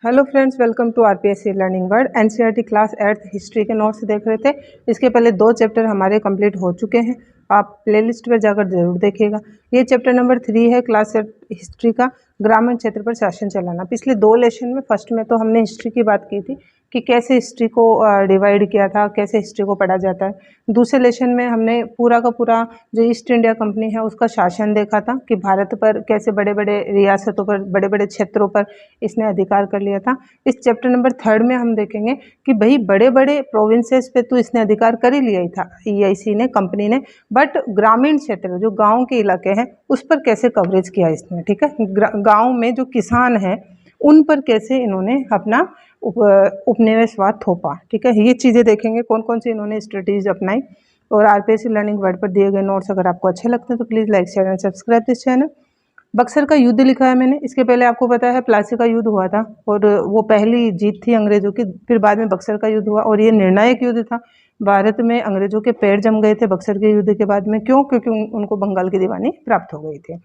Hello friends, welcome to RPSC learning world. NCERT class 8 history के notes देख रहे थे। इसके पहले 2 चैप्टर हमारे कंप्लीट हो चुके हैं। आप प्लेलिस्ट पर जाकर जरूर देखिएगा। ये चैप्टर नंबर 3 है क्लास 8 हिस्ट्री का, ग्रामीण क्षेत्र पर शासन चलाना। पिछले 2 लेसन में, फर्स्ट में तो हमने हिस्ट्री की बात की थी कि कैसे हिस्ट्री को डिवाइड किया था, कैसे हिस्ट्री को पढ़ा जाता है। दूसरे लेसन में हमने पूरा का पूरा जो ईस्ट इंडिया कंपनी है उसका शासन देखा था कि भारत पर कैसे बड़े बड़े रियासतों पर, बड़े बड़े क्षेत्रों पर इसने अधिकार कर लिया था। इस चैप्टर नंबर 3 में हम देखेंगे कि भाई बड़े बड़े प्रोविंसेस पे तो इसने अधिकार कर ही लिया ही था, ईआईसी ने, कंपनी ने, बट ग्रामीण क्षेत्र जो गांव के इलाके हैं उस पर कैसे कवरेज किया इसने। ठीक है, गांव में जो किसान हैं उन पर कैसे इन्होंने अपना उपनिवेशवाद थोपा। ठीक है, ये चीज़ें देखेंगे, कौन कौन सी इन्होंने स्ट्रेटेजी अपनाई। और आरपीएससी लर्निंग वर्ल्ड पर दिए गए नोट्स अगर आपको अच्छे लगते हैं तो please like, share and subscribe this channel. Buxar का युद्ध लिखा है मैंने। इसके पहले आपको पता है प्लासी का युद्ध हुआ था और वो पहली जीत थी अंग्रेजों की। फिर बाद में बक्सर का युद्ध हुआ और ये निर्णायक युद्ध था। भारत में अंग्रेजों के पैर जम गए थे बक्सर के युद्ध के बाद में। क्यों? क्योंकि उनको बंगाल की दीवानी प्राप्त हो गई थी।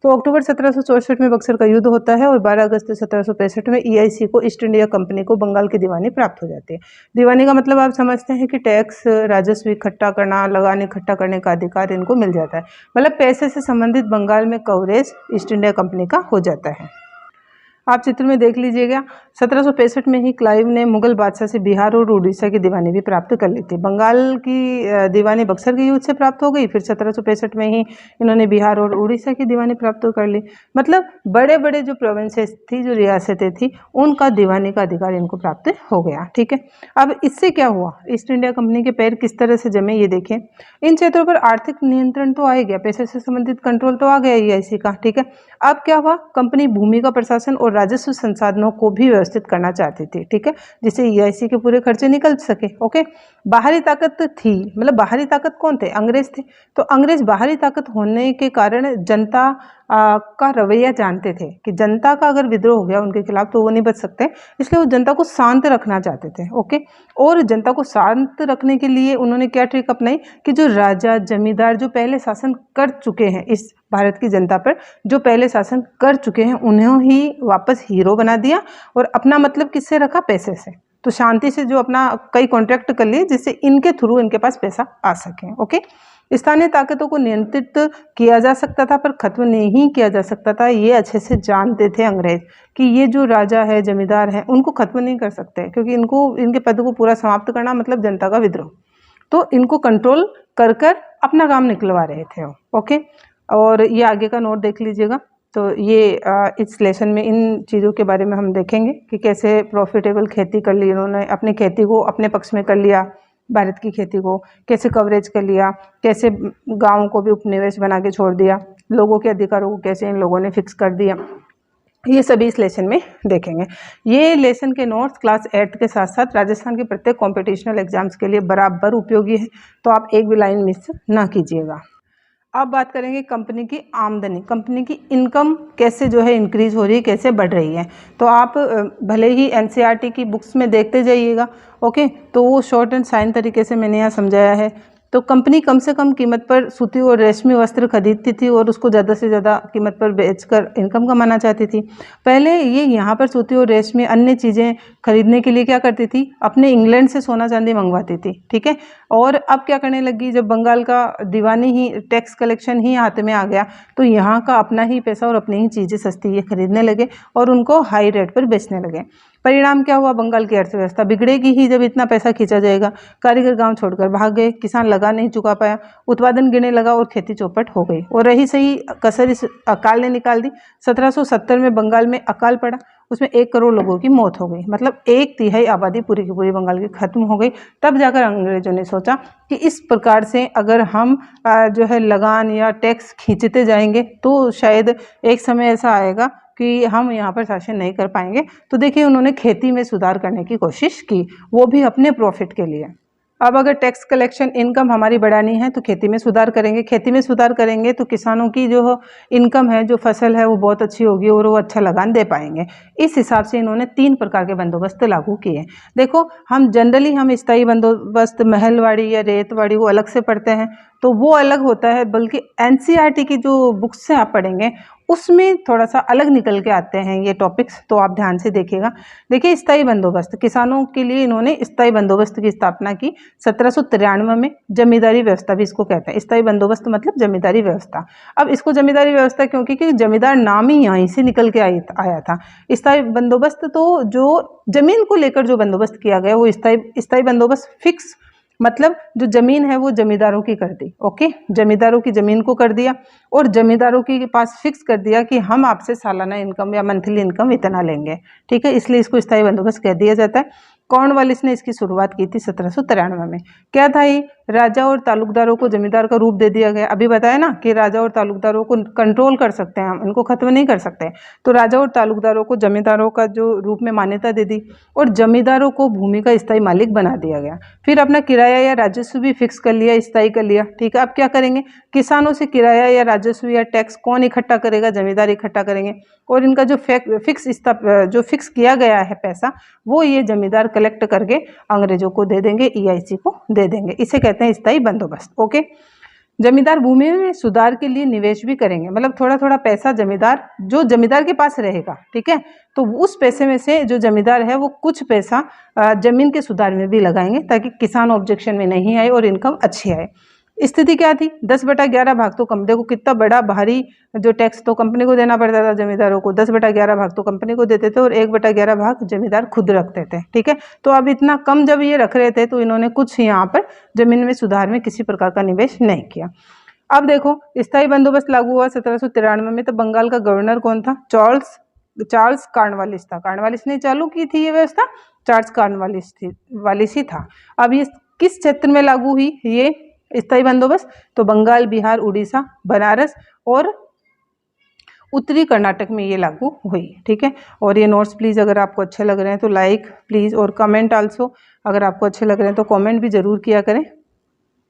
तो अक्टूबर 1764 में बक्सर का युद्ध होता है और 12 अगस्त 1765 में ईआईसी को, ईस्ट इंडिया कंपनी को, बंगाल की दीवानी प्राप्त हो जाती है। दीवानी का मतलब आप समझते हैं कि टैक्स, राजस्व इकट्ठा करना, लगान इकट्ठा करने का अधिकार इनको मिल जाता है। मतलब पैसे से संबंधित बंगाल में कवरेज ईस्ट इंडिया कंपनी का हो जाता है। आप चित्र में देख लीजिएगा, 1765 में ही क्लाइव ने मुगल बादशाह से बिहार और उड़ीसा की दीवानी भी प्राप्त कर ली थी। बंगाल की दीवानी बक्सर के युद्ध से प्राप्त हो गई, फिर 1765 में ही इन्होंने बिहार और उड़ीसा की दीवानी प्राप्त कर ली। मतलब बड़े बड़े जो प्रोविंसेस थी, जो रियासतें थी, उनका दीवानी का अधिकार इनको प्राप्त हो गया। ठीक है, अब इससे क्या हुआ, ईस्ट इंडिया कंपनी के पैर किस तरह से जमे ये देखें। इन क्षेत्रों पर आर्थिक नियंत्रण तो आ ही गया, पैसे से संबंधित कंट्रोल तो आ गया ईआईसी का। ठीक है, अब क्या हुआ, कंपनी भूमि का प्रशासन और राजस्व संसाधनों को भी व्यवस्थित करना चाहती थी। ठीक है, जिससे ईआईसी के पूरे खर्चे निकल सके। ओके, बाहरी ताकत थी, मतलब बाहरी ताकत कौन थे? अंग्रेज थे। तो अंग्रेज बाहरी ताकत होने के कारण जनता का रवैया जानते थे कि जनता का अगर विद्रोह हो गया उनके खिलाफ तो वो नहीं बच सकते, इसलिए वो जनता को शांत रखना चाहते थे। ओके, और जनता को शांत रखने के लिए उन्होंने क्या ट्रिक अपनाई कि जो राजा, जमींदार जो पहले शासन कर चुके हैं इस भारत की जनता पर, जो पहले शासन कर चुके हैं, उन्हें ही वापस हीरो बना दिया और अपना मतलब किससे रखा? पैसे से। तो शांति से जो अपना कई कॉन्ट्रैक्ट कर लिए जिससे इनके थ्रू इनके पास पैसा आ सके। ओके, स्थानीय ताकतों को नियंत्रित किया जा सकता था पर खत्म नहीं किया जा सकता था। ये अच्छे से जानते थे अंग्रेज कि ये जो राजा है, जमींदार है, उनको खत्म नहीं कर सकते, क्योंकि इनको, इनके पद को पूरा समाप्त करना मतलब जनता का विद्रोह। तो इनको कंट्रोल कर कर अपना काम निकलवा रहे थे। ओके, और ये आगे का नोट देख लीजिएगा। तो ये इस लेसन में इन चीज़ों के बारे में हम देखेंगे कि कैसे प्रॉफिटेबल खेती कर ली इन्होंने, अपनी खेती को अपने पक्ष में कर लिया, भारत की खेती को कैसे कवरेज कर लिया, कैसे गाँव को भी उपनिवेश बना के छोड़ दिया, लोगों के अधिकारों को कैसे इन लोगों ने फिक्स कर दिया। ये सभी इस लेसन में देखेंगे। ये लेसन के नोट्स क्लास 8 के साथ साथ राजस्थान के प्रत्येक कॉम्पिटिशनल एग्जाम्स के लिए बराबर उपयोगी है, तो आप एक भी लाइन मिस ना कीजिएगा। अब बात करेंगे कंपनी की आमदनी, कंपनी की इनकम कैसे जो है इंक्रीज हो रही है, कैसे बढ़ रही है। तो आप भले ही एनसीईआरटी की बुक्स में देखते जाइएगा। ओके, तो वो शॉर्ट एंड साइन तरीके से मैंने यहाँ समझाया है। तो कंपनी कम से कम कीमत पर सूती और रेशमी वस्त्र खरीदती थी और उसको ज़्यादा से ज़्यादा कीमत पर बेचकर इनकम कमाना चाहती थी। पहले ये यहाँ पर सूती और रेशमी अन्य चीज़ें खरीदने के लिए क्या करती थी? अपने इंग्लैंड से सोना चांदी मंगवाती थी। ठीक है, और अब क्या करने लगी, जब बंगाल का दीवानी ही, टैक्स कलेक्शन ही हाथ में आ गया तो यहाँ का अपना ही पैसा और अपनी ही चीज़ें सस्ती ये खरीदने लगे और उनको हाई रेट पर बेचने लगे। परिणाम क्या हुआ? बंगाल की अर्थव्यवस्था बिगड़ेगी ही जब इतना पैसा खींचा जाएगा। कारीगर गांव छोड़कर भाग गए, किसान लगा नहीं चुका पाया, उत्पादन गिरने लगा और खेती चौपट हो गई। और रही सही कसर इस अकाल ने निकाल दी। 1770 में बंगाल में अकाल पड़ा, उसमें 1 करोड़ लोगों की मौत हो गई, मतलब 1/3 आबादी पूरी की पूरी बंगाल की खत्म हो गई। तब जाकर अंग्रेजों ने सोचा कि इस प्रकार से अगर हम जो है लगान या टैक्स खींचते जाएंगे तो शायद एक समय ऐसा आएगा कि हम यहाँ पर शासन नहीं कर पाएंगे। तो देखिए, उन्होंने खेती में सुधार करने की कोशिश की, वो भी अपने प्रॉफिट के लिए। अब अगर टैक्स कलेक्शन इनकम हमारी बढ़ानी है तो खेती में सुधार करेंगे, खेती में सुधार करेंगे तो किसानों की जो इनकम है, जो फसल है, वो बहुत अच्छी होगी और वो अच्छा लगान दे पाएंगे। इस हिसाब से इन्होंने 3 प्रकार के बंदोबस्त लागू किए। देखो, हम जनरली स्थायी बंदोबस्त महलवाड़ी या रेतवाड़ी को अलग से पढ़ते हैं, तो वो अलग होता है, बल्कि एनसीईआरटी की जो बुक्स से आप पढ़ेंगे उसमें थोड़ा सा अलग निकल के आते हैं ये टॉपिक्स, तो आप ध्यान से देखिएगा। देखिए, स्थायी बंदोबस्त, किसानों के लिए इन्होंने स्थायी बंदोबस्त की स्थापना की 1793 में। जमींदारी व्यवस्था भी इसको कहते हैं, स्थायी बंदोबस्त मतलब जमींदारी व्यवस्था। अब इसको जमींदारी व्यवस्था क्योंकि जमींदार नाम ही यहीं से निकल के आया था। स्थायी बंदोबस्त तो जो जमीन को लेकर जो बंदोबस्त किया गया वो स्थायी बंदोबस्त फिक्स, मतलब जो जमीन है वो जमींदारों की कर दी। ओके, जमींदारों की जमीन को कर दिया और जमींदारों के पास फिक्स कर दिया कि हम आपसे सालाना इनकम या मंथली इनकम इतना लेंगे। ठीक है, इसलिए इसको स्थायी बंदोबस्त कह दिया जाता है। कॉर्नवालिस ने इसकी शुरुआत की थी 1793 में। क्या था ये? राजा और तालुकदारों को जमींदार का रूप दे दिया गया। अभी बताया ना कि राजा और तालुकदारों को कंट्रोल कर सकते हैं हम, इनको खत्म नहीं कर सकते। तो राजा और तालुकदारों को जमींदारों का जो रूप में मान्यता दे दी और जमींदारों को भूमि का स्थायी मालिक बना दिया गया। फिर अपना किराया या राजस्व भी फिक्स कर लिया, स्थायी कर लिया। ठीक है, अब क्या करेंगे? किसानों से किराया या राजस्व या टैक्स कौन इकट्ठा करेगा? जमींदार इकट्ठा करेंगे। और इनका जो फिक्स किया गया है पैसा, वो ये जमींदार कलेक्ट करके अंग्रेजों को दे देंगे, ईआईसी को दे देंगे। इसे कहते हैं स्थायी बंदोबस्त। ओके, जमींदार भूमि में सुधार के लिए निवेश भी करेंगे, मतलब थोड़ा थोड़ा पैसा जमींदार के पास रहेगा। ठीक है, तो उस पैसे में से जो जमींदार है वो कुछ पैसा जमीन के सुधार में भी लगाएंगे ताकि किसान ऑब्जेक्शन में नहीं आए और इनकम अच्छी आए। स्थिति क्या थी? 10/11 भाग तो कंपनी को, कितना बड़ा भारी जो टैक्स तो कंपनी को देना पड़ता था जमींदारों को। 10/11 भाग तो कंपनी को देते थे और 1/11 भाग जमींदार खुद रखते थे। ठीक है, तो अब इतना कम जब ये रख रहे थे तो इन्होंने कुछ यहाँ पर जमीन में सुधार में किसी प्रकार का निवेश नहीं किया। अब देखो, स्थायी बंदोबस्त लागू हुआ 1793 में। तो बंगाल का गवर्नर कौन था? चार्ल्स कॉर्नवालिस था। कॉर्नवालिस ने चालू की थी ये व्यवस्था, चार्ल्स कॉर्नवालिस ही था। अब ये किस क्षेत्र में लागू हुई ये स्थायी बंदोबस्त? तो बंगाल, बिहार, उड़ीसा, बनारस और उत्तरी कर्नाटक में ये लागू हुई। ठीक है, और ये नोट्स प्लीज़ अगर आपको अच्छे लग रहे हैं तो लाइक प्लीज़, और कमेंट आल्सो, अगर आपको अच्छे लग रहे हैं तो कमेंट भी ज़रूर किया करें।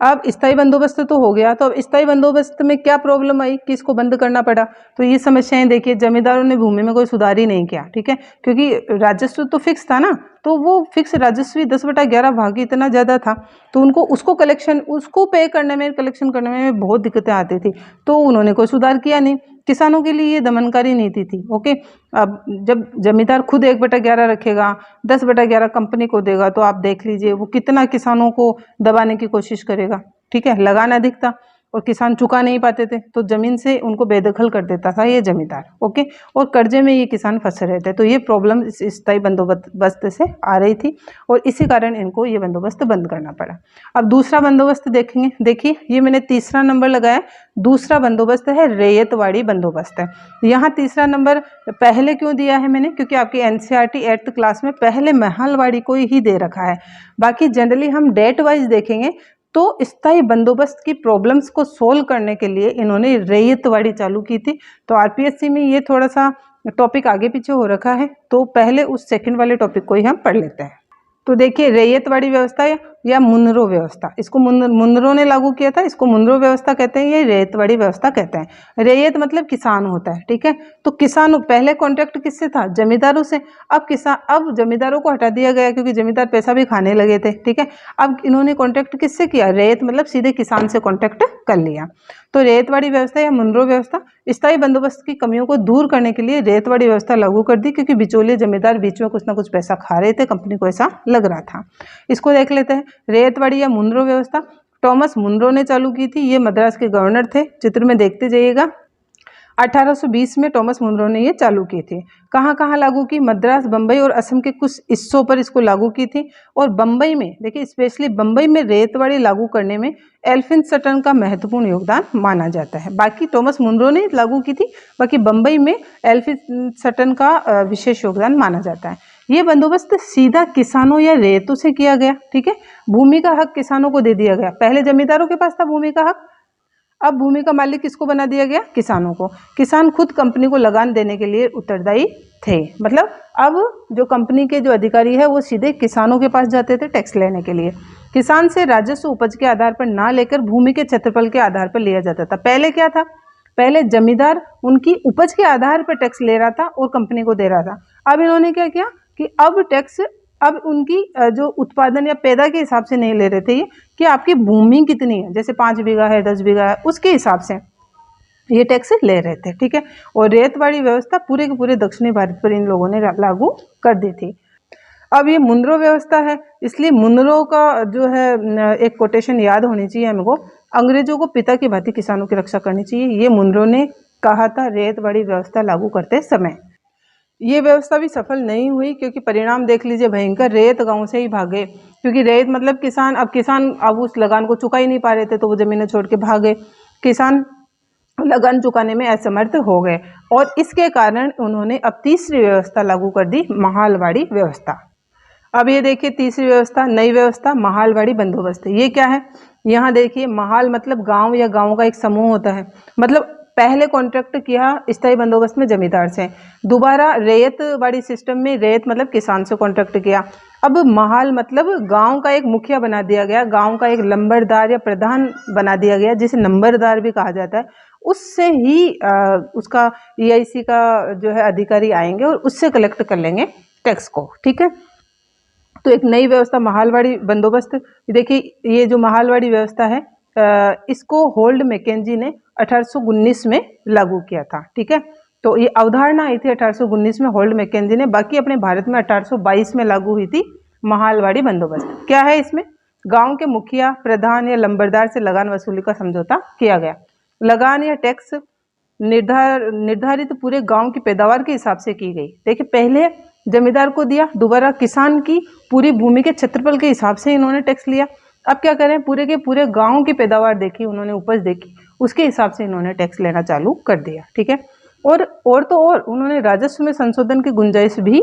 अब स्थायी बंदोबस्त तो हो गया, तो अब स्थायी बंदोबस्त में क्या प्रॉब्लम आई कि इसको बंद करना पड़ा? तो ये समस्याएं देखिए, जमींदारों ने भूमि में कोई सुधार ही नहीं किया। ठीक है, क्योंकि राजस्व तो फिक्स था ना, तो वो फिक्स राजस्व 10/11 भाग इतना ज़्यादा था, तो उनको उसको पे करने में, कलेक्शन करने में बहुत दिक्कतें आती थी, तो उन्होंने कोई सुधार किया नहीं। किसानों के लिए ये दमनकारी नीति थी। ओके, अब जब जमींदार खुद 1/11 रखेगा, 10/11 कंपनी को देगा, तो आप देख लीजिए वो कितना किसानों को दबाने की कोशिश करेगा। ठीक है, लगान अधिक था और किसान चुका नहीं पाते थे, तो जमीन से उनको बेदखल कर देता था ये जमींदार। ओके, और कर्जे में ये किसान फंसे रहे थे, तो ये प्रॉब्लम इस स्थायी बंदोबस्त से आ रही थी और इसी कारण इनको ये बंदोबस्त बंद करना पड़ा। अब दूसरा बंदोबस्त देखेंगे। देखिए, ये मैंने तीसरा नंबर लगाया। दूसरा बंदोबस्त है रैयतवाड़ी बंदोबस्त है। यहाँ तीसरा नंबर पहले क्यों दिया है मैंने? क्योंकि आपकी एनसीईआरटी 8th क्लास में पहले महलवाड़ी को ही दे रखा है। बाकी जनरली हम डेट वाइज देखेंगे तो स्थायी बंदोबस्त की प्रॉब्लम्स को सोल्व करने के लिए इन्होंने रैयतवाड़ी चालू की थी। तो आरपीएससी में ये थोड़ा सा टॉपिक आगे पीछे हो रखा है, तो पहले उस सेकंड वाले टॉपिक को ही हम पढ़ लेते हैं। तो देखिए, रैयतवाड़ी व्यवस्था या मुनरो व्यवस्था, इसको मुनरो ने लागू किया था, इसको मुनरो व्यवस्था कहते हैं, ये रैयतवाड़ी व्यवस्था कहते हैं। रैयत मतलब किसान होता है। ठीक है, तो किसान पहले कॉन्ट्रैक्ट किससे था? जमींदारों से। अब जमींदारों को हटा दिया गया क्योंकि जमींदार पैसा भी खाने लगे थे। ठीक है, अब इन्होंने कॉन्ट्रैक्ट किससे किया? रैयत मतलब सीधे किसान से कॉन्ट्रैक्ट कर लिया। तो रैयतवाड़ी व्यवस्था या मुनरो व्यवस्था स्थायी बंदोबस्त की कमियों को दूर करने के लिए रैयतवाड़ी व्यवस्था लागू कर दी, क्योंकि बिचौलिए जमींदार बीच में कुछ ना कुछ पैसा खा रहे थे, कंपनी को ऐसा लग रहा था। इसको देख लेते हैं। रैयतवाड़ी या मुनरो व्यवस्था टॉमस मुनरो ने चालू की थी। ये मद्रास के गवर्नर थे। चित्र में देखते जाइएगा। 1820 में टॉमस मुनरो ने ये चालू की थी। कहाँ कहाँ लागू की? मद्रास, बम्बई और असम के कुछ हिस्सों पर इसको लागू की थी। और बम्बई में देखिए, स्पेशली बम्बई में रैयतवाड़ी लागू करने में एल्फिन सटन का महत्वपूर्ण योगदान माना जाता है। बाकी टॉमस मुनरो ने लागू की थी, बाकी बम्बई में एल्फिन सटन का विशेष योगदान माना जाता है। ये बंदोबस्त सीधा किसानों या रैयतों से किया गया। ठीक है, भूमि का हक किसानों को दे दिया गया। पहले जमींदारों के पास था भूमि का हक, अब भूमि का मालिक किसको बना दिया गया? किसानों को। किसान खुद कंपनी को लगान देने के लिए उत्तरदायी थे। मतलब अब जो कंपनी के जो अधिकारी है वो सीधे किसानों के पास जाते थे टैक्स लेने के लिए। किसान से राजस्व उपज के आधार पर ना लेकर भूमि के क्षेत्रफल के आधार पर लिया जाता था। पहले क्या था? पहले जमींदार उनकी उपज के आधार पर टैक्स ले रहा था और कंपनी को दे रहा था। अब इन्होंने क्या किया कि अब टैक्स अब उनकी जो उत्पादन या पैदा के हिसाब से नहीं ले रहे थे ये, कि आपकी भूमि कितनी है, जैसे 5 बीघा है, 10 बीघा है, उसके हिसाब से ये टैक्स ले रहे थे। ठीक है, और रेतवाड़ी व्यवस्था पूरे के पूरे दक्षिणी भारत पर इन लोगों ने लागू कर दी थी। अब ये मुनरो व्यवस्था है, इसलिए मुनरो का जो है एक कोटेशन याद होनी चाहिए हमको, अंग्रेजों को पिता की भांति किसानों की रक्षा करनी चाहिए, ये मुनरो ने कहा था रेतवाड़ी व्यवस्था लागू करते समय। ये व्यवस्था भी सफल नहीं हुई, क्योंकि परिणाम देख लीजिए भयंकर, रेत गांव से ही भागे, क्योंकि रेत मतलब किसान अब उस लगान को चुका ही नहीं पा रहे थे, तो वो जमीनें छोड़ के भागे, किसान लगान चुकाने में असमर्थ हो गए, और इसके कारण उन्होंने अब तीसरी व्यवस्था लागू कर दी, महालवाड़ी व्यवस्था। अब ये देखिए तीसरी व्यवस्था, नई व्यवस्था, महालवाड़ी बंदोबस्त। ये क्या है, यहाँ देखिए महाल मतलब गांव या गांव का एक समूह होता है, मतलब पहले कॉन्ट्रैक्ट किया स्थायी बंदोबस्त में जमींदार से, दोबारा रेतवाड़ी सिस्टम में रेत मतलब किसान से कॉन्ट्रैक्ट किया, अब महाल मतलब गांव का एक मुखिया बना दिया गया, गांव का एक लंबरदार या प्रधान बना दिया गया, जिसे नंबरदार भी कहा जाता है, उससे ही उसका EIC का जो है अधिकारी आएंगे और उससे कलेक्ट कर लेंगे टैक्स को। ठीक है, तो एक नई व्यवस्था महालवाड़ी बंदोबस्त। देखिए ये जो महालवाड़ी व्यवस्था है इसको होल्ड मैकेंजी ने 1819 में लागू किया था। ठीक है, तो ये अवधारणा आई थी 1819 में होल्ड मैकेंजी ने, बाकी अपने भारत में 1822 में लागू हुई थी महालवाड़ी बंदोबस्त। क्या है इसमें, गांव के मुखिया, प्रधान या लंबरदार से लगान वसूली का समझौता किया गया। लगान या टैक्स निर्धारित पूरे गांव की पैदावार के हिसाब से की गई। देखिए पहले जमींदार को दिया, दोबारा किसान की पूरी भूमि के क्षेत्रफल के हिसाब से इन्होंने टैक्स लिया। अब क्या करें, पूरे के पूरे गांव की पैदावार देखी उन्होंने, उपज देखी, उसके हिसाब से इन्होंने टैक्स लेना चालू कर दिया। ठीक है, और तो और उन्होंने राजस्व में संशोधन की गुंजाइश भी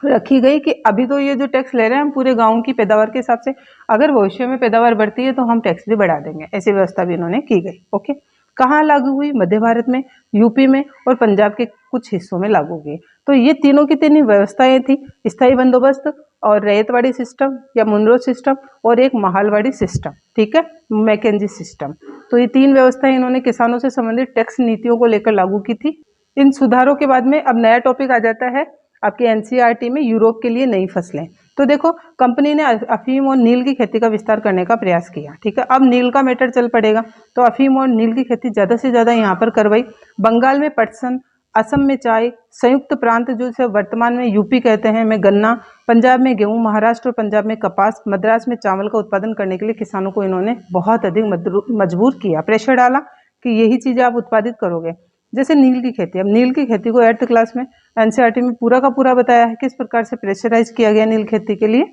रखी गई, कि अभी तो ये जो टैक्स ले रहे हैं हम पूरे गांव की पैदावार के हिसाब से, अगर भविष्य में पैदावार बढ़ती है तो हम टैक्स भी बढ़ा देंगे, ऐसी व्यवस्था भी इन्होंने की गई। ओके, कहाँ लागू हुई, मध्य भारत में, यूपी में और पंजाब के कुछ हिस्सों में लागू हुई। तो ये तीनों की तीन व्यवस्थाएं थी, स्थायी बंदोबस्त और रैयतवाड़ी सिस्टम या मुनरो सिस्टम और एक महालवाड़ी सिस्टम। ठीक है, मैकेंजी सिस्टम। तो ये तीन व्यवस्थाएं इन्होंने किसानों से संबंधित टैक्स नीतियों को लेकर लागू की थी। इन सुधारों के बाद में अब नया टॉपिक आ जाता है आपके NCERT में, यूरोप के लिए नई फसलें। तो देखो कंपनी ने अफीम और नील की खेती का विस्तार करने का प्रयास किया। ठीक है, अब नील का मैटर चल पड़ेगा, तो अफीम और नील की खेती ज़्यादा से ज़्यादा यहाँ पर करवाई। बंगाल में पटसन, असम में चाय, संयुक्त प्रांत जो से वर्तमान में यूपी कहते हैं में गन्ना, पंजाब में गेहूं, महाराष्ट्र और पंजाब में कपास, मद्रास में चावल का उत्पादन करने के लिए किसानों को इन्होंने बहुत अधिक मजबूर किया, प्रेशर डाला कि यही चीज़ें आप उत्पादित करोगे। जैसे नील की खेती, अब नील की खेती को 8th क्लास में NCERT में पूरा का पूरा बताया है किस प्रकार से प्रेशराइज किया गया नील खेती के लिए।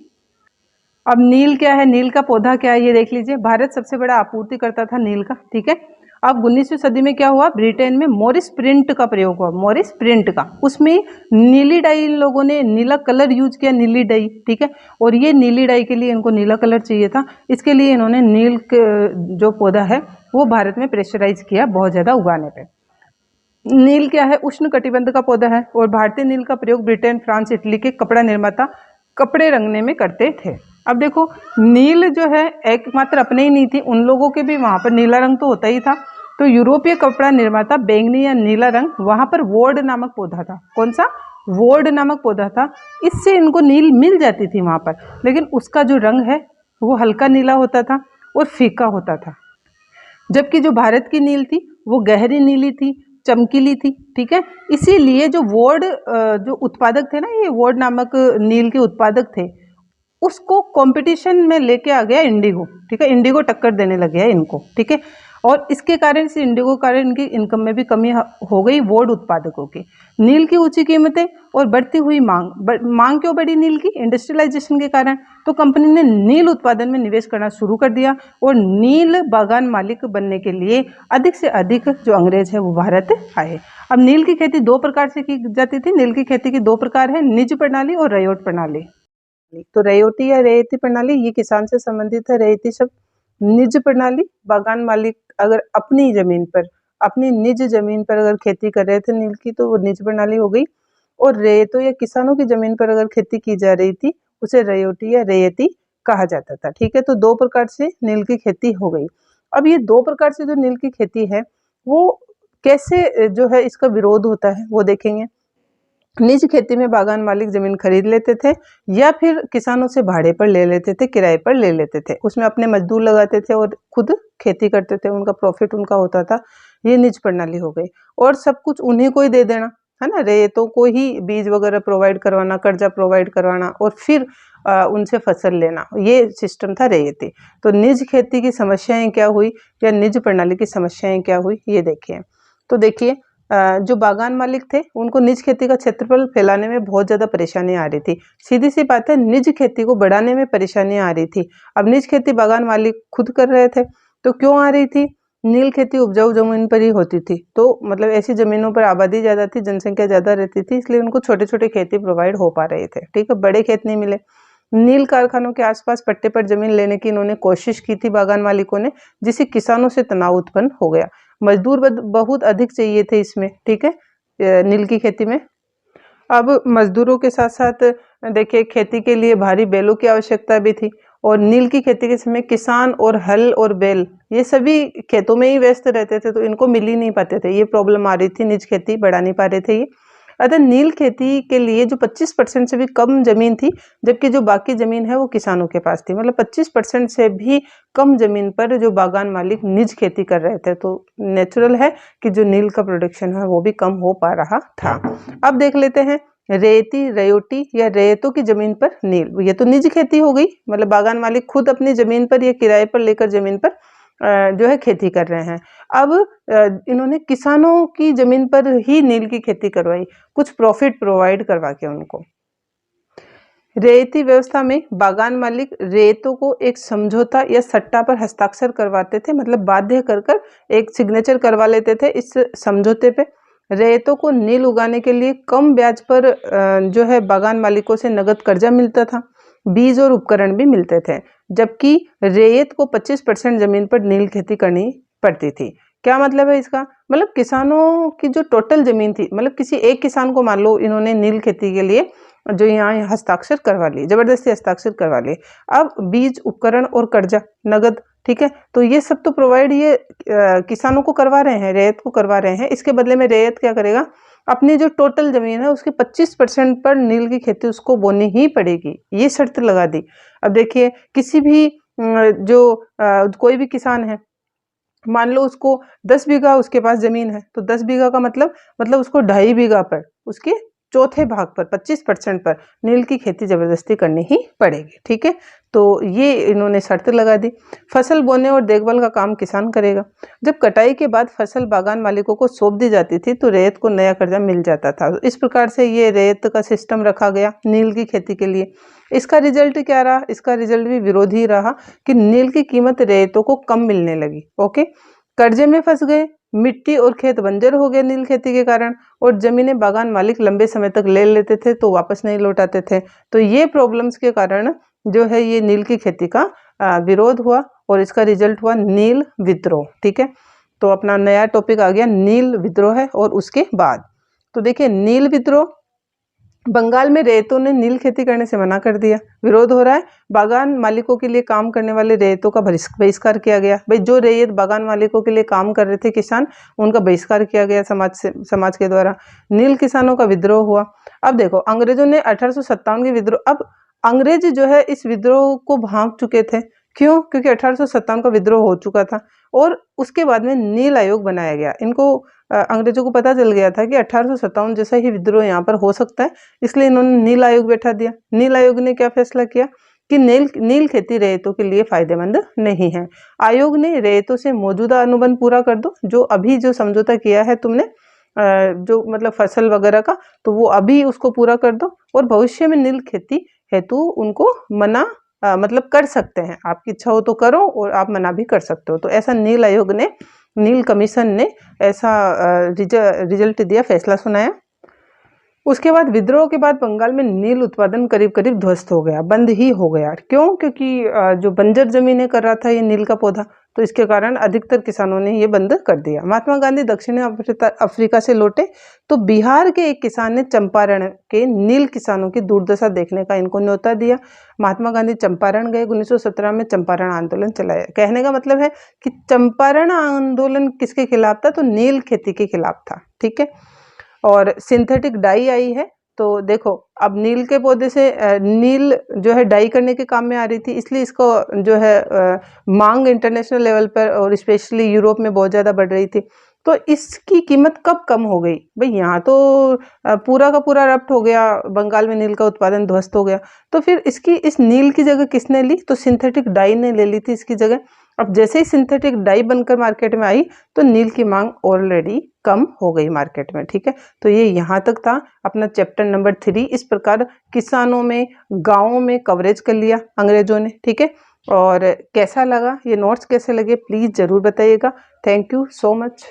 अब नील क्या है, नील का पौधा क्या है, ये देख लीजिए। भारत सबसे बड़ा आपूर्तिकर्ता था नील का। ठीक है, अब 19वीं सदी में क्या हुआ, ब्रिटेन में मोरिस प्रिंट का प्रयोग हुआ, मोरिस प्रिंट का, उसमें नीली डाई इन लोगों ने नीला कलर यूज किया, नीली डाई। ठीक है, और ये नीली डाई के लिए इनको नीला कलर चाहिए था, इसके लिए इन्होंने नील जो पौधा है वो भारत में प्रेशराइज किया बहुत ज़्यादा उगाने पर। नील क्या है, उष्ण कटिबंध का पौधा है, और भारतीय नील का प्रयोग ब्रिटेन, फ्रांस, इटली के कपड़ा निर्माता कपड़े रंगने में करते थे। अब देखो नील जो है एकमात्र अपने ही नहीं थी, उन लोगों के भी वहाँ पर नीला रंग तो होता ही था। तो यूरोपीय कपड़ा निर्माता बैंगनी या नीला रंग, वहाँ पर वोर्ड नामक पौधा था। कौन सा, वोर्ड नामक पौधा था, इससे इनको नील मिल जाती थी वहाँ पर, लेकिन उसका जो रंग है वो हल्का नीला होता था और फीका होता था। जबकि जो भारत की नील थी वो गहरी नीली थी, चमकीली थी। ठीक है, इसीलिए जो वोर्ड जो उत्पादक थे ना, ये वोर्ड नामक नील के उत्पादक थे, उसको कंपटीशन में लेके आ गया इंडिगो। ठीक है, इंडिगो टक्कर देने लग गया इनको। ठीक है, और इसके कारण से इंडिगो कारण इनकी इनकम में भी कमी हो गई वोर्ड उत्पादकों की। नील की ऊंची कीमतें और बढ़ती हुई मांग क्यों बढ़ी नील की, इंडस्ट्रियलाइजेशन के कारण। तो कंपनी ने नील उत्पादन में निवेश करना शुरू कर दिया और नील बागान मालिक बनने के लिए अधिक से अधिक जो अंग्रेज है वो भारत आए। अब नील की खेती दो प्रकार से की जाती थी। नील की खेती की दो प्रकार है, निज प्रणाली और रयोट प्रणाली। तो रयोटी या रैयती प्रणाली ये किसान से संबंधित है। रैयती शब्द निज प्रणाली, बागान मालिक अगर अपनी जमीन पर, अपनी निज जमीन पर अगर खेती कर रहे थे नील की, तो वो निज प्रणाली हो गई। और रैयतों या किसानों की जमीन पर अगर खेती की जा रही थी उसे रयोटी या रैयती कहा जाता था। ठीक है, तो दो प्रकार से नील की खेती हो गई। अब ये दो प्रकार से जो नील की खेती है वो कैसे जो है इसका विरोध होता है वो देखेंगे। निज खेती में बागान मालिक जमीन खरीद लेते थे या फिर किसानों से भाड़े पर ले लेते थे, किराए पर ले लेते थे। उसमें अपने मजदूर लगाते थे और खुद खेती करते थे, उनका प्रॉफिट उनका होता था। ये निज प्रणाली हो गई। और सब कुछ उन्हीं को ही दे देना, है ना, रैयतों को ही बीज वगैरह प्रोवाइड करवाना, कर्जा प्रोवाइड करवाना और फिर उनसे फसल लेना, ये सिस्टम था रैयती। तो निज खेती की समस्याएं क्या हुई या निज प्रणाली की समस्याएं क्या हुई, ये देखिए। तो देखिए, जो बागान मालिक थे उनको निज खेती का क्षेत्रफल फैलाने में बहुत ज़्यादा परेशानी आ रही थी। सीधी सी बात है, निज खेती को बढ़ाने में परेशानी आ रही थी। अब निज खेती बागान मालिक खुद कर रहे थे, तो क्यों आ रही थी? नील खेती उपजाऊ जमीन पर ही होती थी, तो मतलब ऐसी जमीनों पर आबादी ज़्यादा थी, जनसंख्या ज़्यादा रहती थी, इसलिए उनको छोटे छोटे खेती प्रोवाइड हो पा रहे थे। ठीक है, बड़े खेत नहीं मिले। नील कारखानों के आसपास पट्टे पर जमीन लेने की इन्होंने कोशिश की थी बागान मालिकों ने, जिससे किसानों से तनाव उत्पन्न हो गया। मजदूर बहुत अधिक चाहिए थे इसमें, ठीक है, नील की खेती में। अब मजदूरों के साथ साथ देखिए, खेती के लिए भारी बैलों की आवश्यकता भी थी और नील की खेती के समय किसान और हल और बैल ये सभी खेतों में ही व्यस्त रहते थे, तो इनको मिल ही नहीं पाते थे। ये प्रॉब्लम आ रही थी, निज खेती बढ़ा नहीं पा रहे थे ये। अतः नील खेती के लिए जो 25% से भी कम जमीन थी, जबकि जो बाकी जमीन है वो किसानों के पास थी, मतलब 25% से भी कम जमीन पर जो बागान मालिक निज खेती कर रहे थे, तो नेचुरल है कि जो नील का प्रोडक्शन है वो भी कम हो पा रहा था। अब देख लेते हैं रेती, रयोटी या रैयतों की जमीन पर नील। ये तो निज खेती हो गई, मतलब बागान मालिक खुद अपनी जमीन पर या किराए पर लेकर जमीन पर जो है खेती कर रहे हैं। अब इन्होंने किसानों की जमीन पर ही नील की खेती करवाई, कुछ प्रॉफिट प्रोवाइड करवा के उनको। रैयती व्यवस्था में बागान मालिक रैयतों को एक समझौता या सट्टा पर हस्ताक्षर करवाते थे, मतलब बाध्य कर एक सिग्नेचर करवा लेते थे इस समझौते पे। रैयतों को नील उगाने के लिए कम ब्याज पर जो है बागान मालिकों से नगद कर्जा मिलता था, बीज और उपकरण भी मिलते थे, जबकि रैयत को 25% जमीन पर नील खेती करनी पड़ती थी। क्या मतलब है इसका? मतलब किसानों की जो टोटल जमीन थी, मतलब किसी एक किसान को मान लो इन्होंने नील खेती के लिए जो यहाँ हस्ताक्षर करवा लिए, जबरदस्ती हस्ताक्षर करवा लिए। अब बीज, उपकरण और कर्जा, नगद, ठीक है, तो ये सब तो प्रोवाइड ये किसानों को करवा रहे हैं, रैयत को करवा रहे हैं। इसके बदले में रैयत क्या करेगा? अपनी जो टोटल जमीन है उसके 25% पर नील की खेती उसको बोनी ही पड़ेगी, ये शर्त लगा दी। अब देखिए, किसी भी कोई भी किसान है, मान लो उसको 10 बीघा उसके पास जमीन है, तो 10 बीघा का मतलब उसको 2.5 बीघा पर, उसके चौथे भाग पर 25% पर नील की खेती जबरदस्ती करनी ही पड़ेगी। ठीक है, तो ये इन्होंने शर्त लगा दी। फसल बोने और देखभाल का काम किसान करेगा। जब कटाई के बाद फसल बागान मालिकों को सौंप दी जाती थी तो रैयत को नया कर्जा मिल जाता था। तो इस प्रकार से ये रैयत का सिस्टम रखा गया नील की खेती के लिए। इसका रिजल्ट क्या रहा? इसका रिजल्ट भी विरोधी रहा कि नील की कीमत रैयतों को कम मिलने लगी। ओके, कर्जे में फंस गए, मिट्टी और खेत बंजर हो गए नील खेती के कारण, और जमीनें बागान मालिक लंबे समय तक ले लेते थे तो वापस नहीं लौटाते थे। तो ये प्रॉब्लम्स के कारण जो है ये नील की खेती का विरोध हुआ और इसका रिजल्ट हुआ नील विद्रोह। ठीक है, तो अपना नया टॉपिक आ गया नील विद्रोह है। और उसके बाद तो देखिए, नील विद्रोह, बंगाल में रैयतों ने नील खेती करने से मना कर दिया, विरोध हो रहा है। बागान मालिकों के लिए काम करने वाले रैयतों का बहिष्कार किया गया। भाई, जो रैयत बागान मालिकों के लिए काम कर रहे थे किसान, उनका बहिष्कार किया गया समाज के द्वारा। नील किसानों का विद्रोह हुआ। अब देखो, अंग्रेजों ने 1857 के विद्रोह, अब अंग्रेज जो है इस विद्रोह को भांप चुके थे। क्यों? क्योंकि 1857 का विद्रोह हो चुका था और उसके बाद में नील आयोग बनाया गया। इनको अंग्रेजों को पता चल गया था कि 1857 जैसा ही विद्रोह यहाँ पर हो सकता है, इसलिए इन्होंने नील आयोग बैठा दिया। नील आयोग ने क्या फैसला किया कि नील खेती रैयतों के लिए फायदेमंद नहीं है। आयोग ने रैयतों से मौजूदा अनुबंध पूरा कर दो, जो अभी जो समझौता किया है तुमने जो मतलब फसल वगैरह का, तो वो अभी उसको पूरा कर दो और भविष्य में नील खेती हेतु उनको मना मतलब कर सकते हैं। आपकी इच्छा हो तो करो और आप मना भी कर सकते हो। तो ऐसा नील आयोग ने, नील कमीशन ने ऐसा रिजल्ट दिया, फैसला सुनाया। उसके बाद विद्रोह के बाद बंगाल में नील उत्पादन करीब करीब ध्वस्त हो गया, बंद ही हो गया। क्यों? क्योंकि जो बंजर जमीनें कर रहा था ये नील का पौधा, तो इसके कारण अधिकतर किसानों ने ये बंद कर दिया। महात्मा गांधी दक्षिण अफ्रीका से लौटे तो बिहार के एक किसान ने चंपारण के नील किसानों की दुर्दशा देखने का इनको न्योता दिया। महात्मा गांधी चंपारण गए, 1917 में चंपारण आंदोलन चलाया। कहने का मतलब है कि चंपारण आंदोलन किसके खिलाफ था? तो नील खेती के खिलाफ था। ठीक है, और सिंथेटिक डाई आई है तो देखो अब नील के पौधे से नील जो है डाई करने के काम में आ रही थी, इसलिए इसको जो है मांग इंटरनेशनल लेवल पर और स्पेशली यूरोप में बहुत ज़्यादा बढ़ रही थी। तो इसकी कीमत कब कम हो गई भाई? यहाँ तो पूरा का पूरा रप्ट हो गया, बंगाल में नील का उत्पादन ध्वस्त हो गया। तो फिर इसकी इस नील की जगह किसने ली? तो सिंथेटिक डाई ने ले ली थी इसकी जगह। अब जैसे ही सिंथेटिक डाई बनकर मार्केट में आई तो नील की मांग ऑलरेडी कम हो गई मार्केट में। ठीक है, तो ये यहाँ तक था अपना चैप्टर नंबर 3। इस प्रकार किसानों में, गाँवों में कवरेज कर लिया अंग्रेजों ने। ठीक है, और कैसा लगा ये नोट्स, कैसे लगे प्लीज़ ज़रूर बताइएगा। Thank you so much.